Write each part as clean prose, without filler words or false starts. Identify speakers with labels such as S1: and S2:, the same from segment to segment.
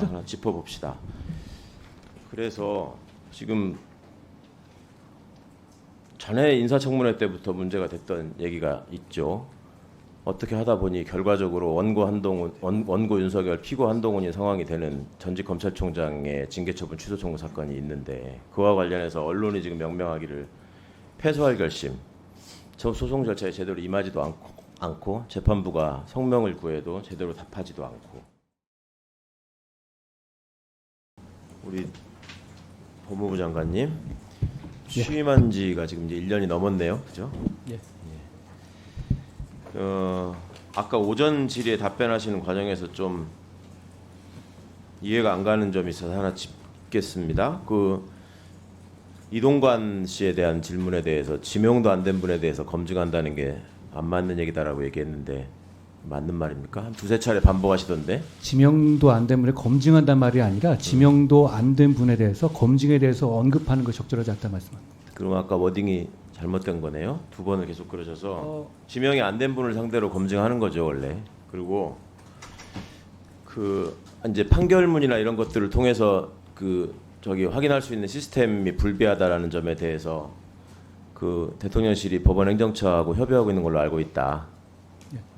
S1: 하나 짚어봅시다. 그래서 지금 전에 인사청문회 때부터 문제가 됐던 얘기가 있죠. 어떻게 하다 보니 결과적으로 원고 윤석열, 피고 한동훈이 상황이 되는 전직 검찰총장의 징계처분 취소 청구 사건이 있는데, 그와 관련해서 언론이 지금 명명하기를 패소할 결심, 저 소송 절차에 제대로 임하지도 않고 재판부가 성명을 구해도 제대로 답하지도 않고. 우리 법무부 장관님 취임한 지가 지금 이제 1년이 넘었네요, 그죠?
S2: 예.
S1: 아까 오전 질의에 답변하시는 과정에서 좀 이해가 안 가는 점이 있어서 하나 짚겠습니다. 그 이동관 씨에 대한 질문에 대해서 지명도 안 된 분에 대해서 검증한다는 게 안 맞는 얘기다라고 얘기했는데 맞는 말입니까? 한 두세 차례 반복하시던데.
S2: 지명도 안 된 분에 검증한단 말이 아니라 지명도 안 된 분에 대해서 검증에 대해서 언급하는 거 적절하지 않다 말씀합니다.
S1: 그럼 아까 워딩이 잘못된 거네요. 두 번을 계속 그러셔서 지명이 안 된 분을 상대로 검증하는 거죠 원래. 그리고 그 이제 판결문이나 이런 것들을 통해서 그 저기 확인할 수 있는 시스템이 불비하다라는 점에 대해서 그 대통령실이 법원 행정처하고 협의하고 있는 걸로 알고 있다.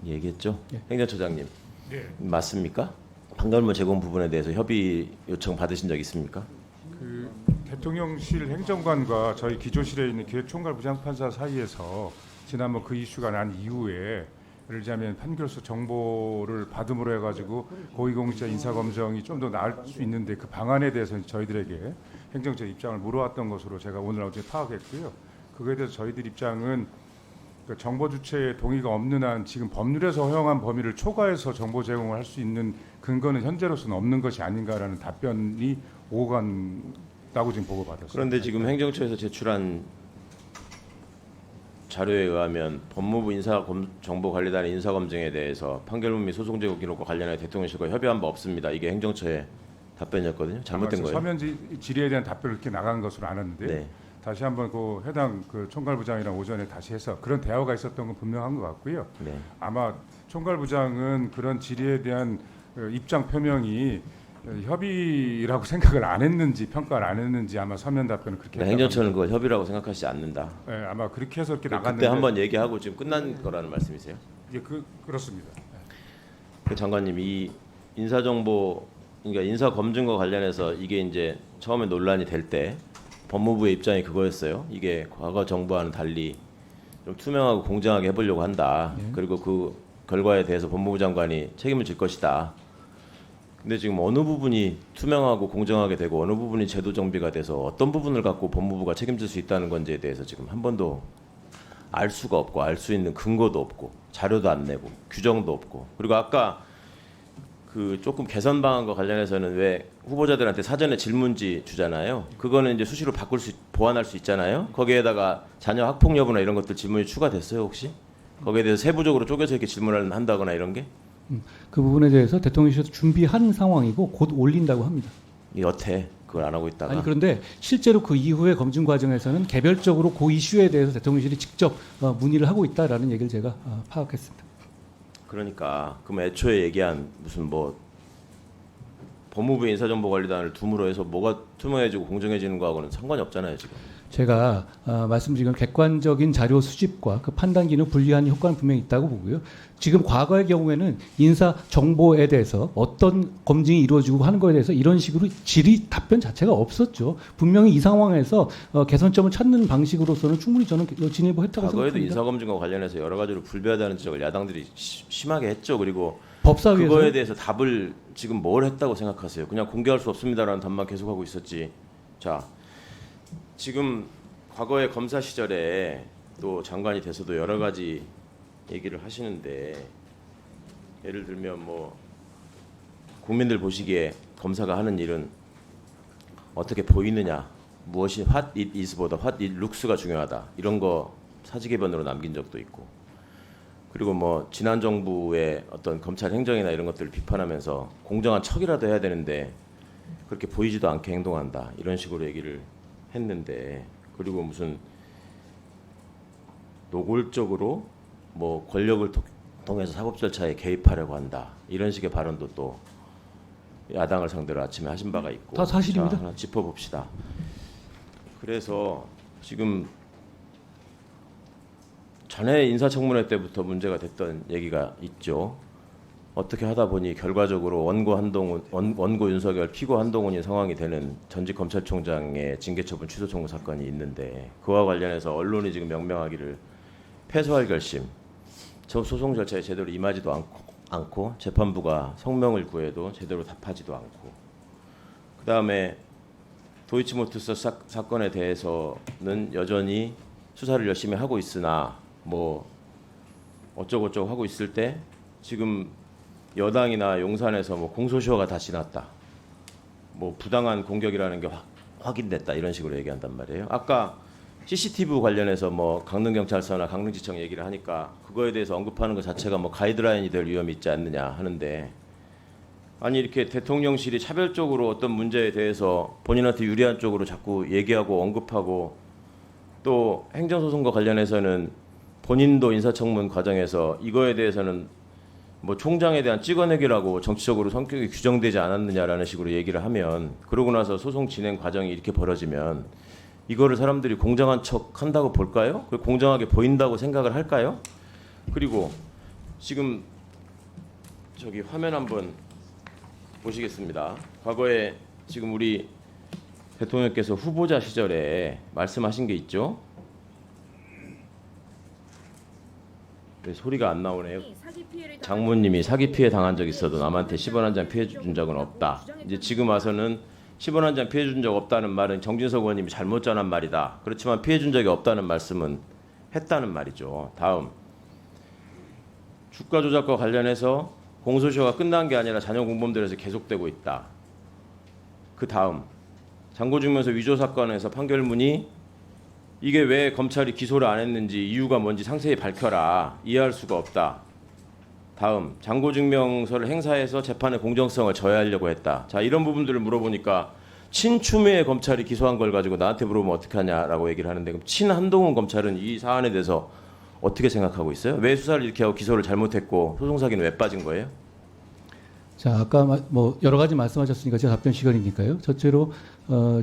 S1: 얘기했죠. 행정처장님.
S3: 네.
S1: 맞습니까? 판결문 제공 부분에 대해서 협의 요청 받으신 적 있습니까?
S3: 그 대통령실 행정관과 저희 기조실에 있는 기획총괄 부장판사 사이에서 지난번 그 이슈가 난 이후에 예를 들자면 판결서 정보를 받음으로 해가지고 고위공직자 인사검증이 좀 더 나을 수 있는데 그 방안에 대해서 저희들에게 행정처 입장을 물어왔던 것으로 제가 오늘 어제 파악했고요. 그거에 대해서 저희들 입장은 그 정보 주체의 동의가 없는 한 지금 법률에서 허용한 범위를 초과해서 정보 제공을 할 수 있는 근거는 현재로서는 없는 것이 아닌가라는 답변이 오고 간다고 지금 보고받았습니다.
S1: 그런데 지금 행정처에서 제출한 자료에 의하면 법무부 인사정보관리단의 인사검증에 대해서 판결문 및 소송 제고 기록과 관련해 대통령실과 협의한 바 없습니다. 이게 행정처의 답변이었거든요. 잘못된 거예요.
S3: 서면 질의에 대한 답변을 이렇게 나간 것으로 아는데
S1: 네.
S3: 다시 한번 그 해당 그 총괄부장이랑 오전에 다시 해서 그런 대화가 있었던 건 분명한 것 같고요.
S1: 네.
S3: 아마 총괄부장은 그런 질의에 대한 입장 표명이 협의라고 생각을 안 했는지 평가를 안 했는지 아마 서면 답변은 그렇게
S1: 네, 행정처는 그걸 협의라고 생각하지 않는다.
S3: 네, 아마 그렇게 해서 이렇게
S1: 그때
S3: 나갔는데
S1: 한번 얘기하고 지금 끝난 거라는 말씀이세요?
S3: 예, 그렇습니다.
S1: 그 장관님, 이 인사정보 그러니까 인사검증과 관련해서 이게 이제 처음에 논란이 될 때 법무부의 입장이 그거였어요. 이게 과거 정부와는 달리 좀 투명하고 공정하게 해보려고 한다. 그리고 그 결과에 대해서 법무부 장관이 책임을 질 것이다. 근데 지금 어느 부분이 투명하고 공정하게 되고 어느 부분이 제도 정비가 돼서 어떤 부분을 갖고 법무부가 책임질 수 있다는 건지에 대해서 지금 한 번도 알 수가 없고 알 수 있는 근거도 없고 자료도 안 내고 규정도 없고. 그리고 아까 그 조금 개선 방안과 관련해서는 왜 후보자들한테 사전에 질문지 주잖아요. 그거는 이제 수시로 보완할 수 있잖아요. 거기에다가 자녀 학폭 여부나 이런 것들 질문이 추가됐어요 혹시? 거기에 대해서 세부적으로 쪼개서 이렇게 질문을 한다거나 이런 게?
S2: 그 부분에 대해서 대통령실에서 준비한 상황이고 곧 올린다고 합니다.
S1: 여태 그걸 안 하고 있다가.
S2: 아니 그런데 실제로 그 이후의 검증 과정에서는 개별적으로 그 이슈에 대해서 대통령실이 직접 문의를 하고 있다라는 얘기를 제가 파악했습니다.
S1: 그러니까 그럼 애초에 얘기한 무슨 뭐 법무부 인사정보관리단을 둠으로 해서 뭐가 투명해지고 공정해지는 거하고는 상관이 없잖아요 지금.
S2: 제가 말씀드린 건 객관적인 자료 수집과 그 판단 기능 분리하는 효과는 분명히 있다고 보고요. 지금 과거의 경우에는 인사 정보에 대해서 어떤 검증이 이루어지고 하는 거에 대해서 이런 식으로 질의 답변 자체가 없었죠. 분명히 이 상황에서 개선점을 찾는 방식으로서는 충분히 저는 진입했다고
S1: 과거에도
S2: 생각합니다.
S1: 인사검증과 관련해서 여러 가지로 불비하다는 지적을 야당들이 심하게 했죠. 그리고
S2: 법사위에서
S1: 그거에 대해서 답을 지금 뭘 했다고 생각하세요? 그냥 공개할 수 없습니다라는 답만 계속하고 있었지. 자, 지금 과거의 검사 시절에 또 장관이 돼서도 여러 가지 얘기를 하시는데 예를 들면 뭐 국민들 보시기에 검사가 하는 일은 어떻게 보이느냐, 무엇이 what it is보다 what it looks가 중요하다 이런 거 사직의변으로 남긴 적도 있고, 그리고 뭐 지난 정부의 어떤 검찰 행정이나 이런 것들을 비판하면서 공정한 척이라도 해야 되는데 그렇게 보이지도 않게 행동한다 이런 식으로 얘기를 했는데, 그리고 무슨 노골적으로 뭐 권력을 통해서 사법 절차에 개입하려고 한다 이런 식의 발언도 또 야당을 상대로 아침에 하신 바가 있고
S2: 다 사실입니다.
S1: 자, 하나 짚어봅시다. 그래서 지금 전에 인사청문회 때부터 문제가 됐던 얘기가 있죠. 어떻게 하다 보니 결과적으로 원고 윤석열, 피고 한동훈이 상황이 되는 전직 검찰총장의 징계처분 취소 청구 사건이 있는데 그와 관련해서 언론이 지금 명명하기를 패소할 결심, 저 소송 절차에 제대로 임하지도 않고 재판부가 성명을 구해도 제대로 답하지도 않고 그다음에 도이치모터스 사건에 대해서는 여전히 수사를 열심히 하고 있으나 뭐 어쩌고저쩌고 하고 있을 때 지금 여당이나 용산에서 뭐 공소시효가 다 지났다, 뭐 부당한 공격이라는 게 확인됐다 이런 식으로 얘기한단 말이에요. 아까 CCTV 관련해서 뭐 강릉경찰서나 강릉지청 얘기를 하니까 그거에 대해서 언급하는 것 자체가 뭐 가이드라인이 될 위험이 있지 않느냐 하는데, 아니 이렇게 대통령실이 차별적으로 어떤 문제에 대해서 본인한테 유리한 쪽으로 자꾸 얘기하고 언급하고 또 행정소송과 관련해서는 본인도 인사청문 과정에서 이거에 대해서는 뭐 총장에 대한 찍어내기라고 정치적으로 성격이 규정되지 않았느냐라는 식으로 얘기를 하면, 그러고 나서 소송 진행 과정이 이렇게 벌어지면 이거를 사람들이 공정한 척 한다고 볼까요? 공정하게 보인다고 생각을 할까요? 그리고 지금 저기 화면 한번 보시겠습니다. 과거에 지금 우리 대통령께서 후보자 시절에 말씀하신 게 있죠. 왜 소리가 안 나오네요. 장모님이 사기 피해 당한 적 있어도 남한테 10원 한 장 피해 준 적은 없다. 이제 지금 와서는 10원 한 장 피해 준 적 없다는 말은 정진석 의원님이 잘못 전한 말이다. 그렇지만 피해 준 적이 없다는 말씀은 했다는 말이죠. 다음, 주가 조작과 관련해서 공소시효가 끝난 게 아니라 자녀 공범들에서 계속되고 있다. 그 다음, 장고증명서 위조 사건에서 판결문이 이게 왜 검찰이 기소를 안 했는지 이유가 뭔지 상세히 밝혀라. 이해할 수가 없다. 다음, 장고증명서를 행사해서 재판의 공정성을 저해하려고 했다. 자, 이런 부분들을 물어보니까 친추미애 검찰이 기소한 걸 가지고 나한테 물어보면 어떻게 하냐라고 얘기를 하는데, 그럼 친한동훈 검찰은 이 사안에 대해서 어떻게 생각하고 있어요? 왜 수사를 이렇게 하고 기소를 잘못했고 소송사기는 왜 빠진 거예요?
S2: 자, 아까 뭐 여러 가지 말씀하셨으니까 제가 답변 시간이니까요. 첫째로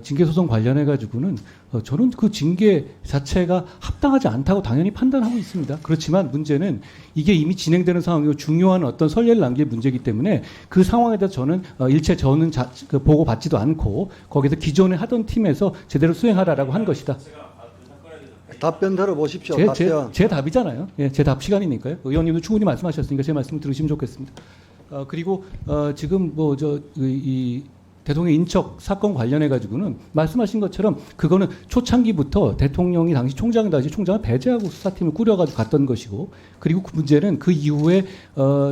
S2: 징계 소송 관련해 가지고는 저는 그 징계 자체가 합당하지 않다고 당연히 판단하고 있습니다. 그렇지만 문제는 이게 이미 진행되는 상황이고 중요한 어떤 선례를 남길 문제이기 때문에 그 상황에 대해서 저는 일체 저는 보고 받지도 않고 거기서 기존에 하던 팀에서 제대로 수행하라라고 한 것이다.
S4: 답변 들어보십시오.
S2: 제 답이잖아요. 예, 제 답 시간이니까요. 의원님도 충분히 말씀하셨으니까 제 말씀을 들으시면 좋겠습니다. 그리고 지금 뭐 이 대통령 인척 사건 관련해 가지고는 말씀하신 것처럼 그거는 초창기부터 대통령이 당시 총장을 배제하고 수사팀을 꾸려가지고 갔던 것이고, 그리고 그 문제는 그 이후에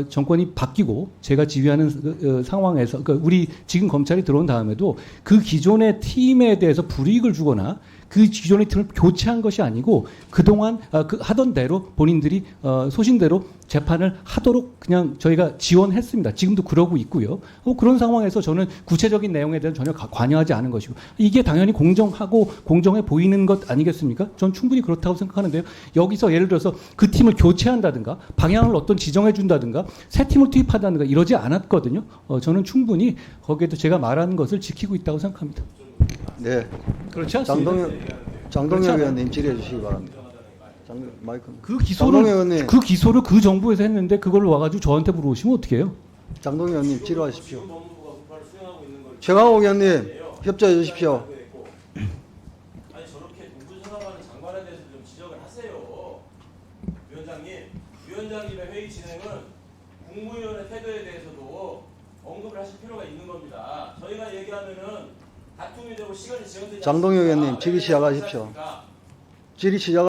S2: 정권이 바뀌고 제가 지휘하는 상황에서, 그러니까 우리 지금 검찰이 들어온 다음에도 그 기존의 팀에 대해서 불이익을 주거나 그 기존의 팀을 교체한 것이 아니고 그동안 하던 대로 본인들이 소신대로 재판을 하도록 그냥 저희가 지원했습니다. 지금도 그러고 있고요. 그런 상황에서 저는 구체적인 내용에 대해서 전혀 관여하지 않은 것이고, 이게 당연히 공정하고 공정해 보이는 것 아니겠습니까? 전 충분히 그렇다고 생각하는데요. 여기서 예를 들어서 그 팀을 교체한다든가 방향을 어떤 지정해 준다든가 새 팀을 투입한다든가 이러지 않았거든요. 저는 충분히 거기에도 제가 말하는 것을 지키고 있다고 생각합니다.
S4: 네.
S2: 그렇지 않습니까?
S4: 장동혁 의원님 질의해 주시기 바랍니다. 마이크.
S2: 그
S4: 장동혁
S2: 기소를 그 정부에서 했는데 그걸 와가지고 저한테 물어보시면 어떡해요?
S4: 장동혁 의원님 질의하십시오. 최강욱 의원님 협조해 주십시오.
S1: 아니 저렇게 동부수사관은 장관에 대해서 좀 지적을 하세요. 위원장님의 회의 진행은 국무위원의 태도에 대해서도 언급을 하실 필요가 있는 겁니다. 저희가 얘기하면은 다툼이 되고 시간이 지연되지 않습니까?
S4: 장동혁 의원님 질의 시작하십시오. 질의 시작.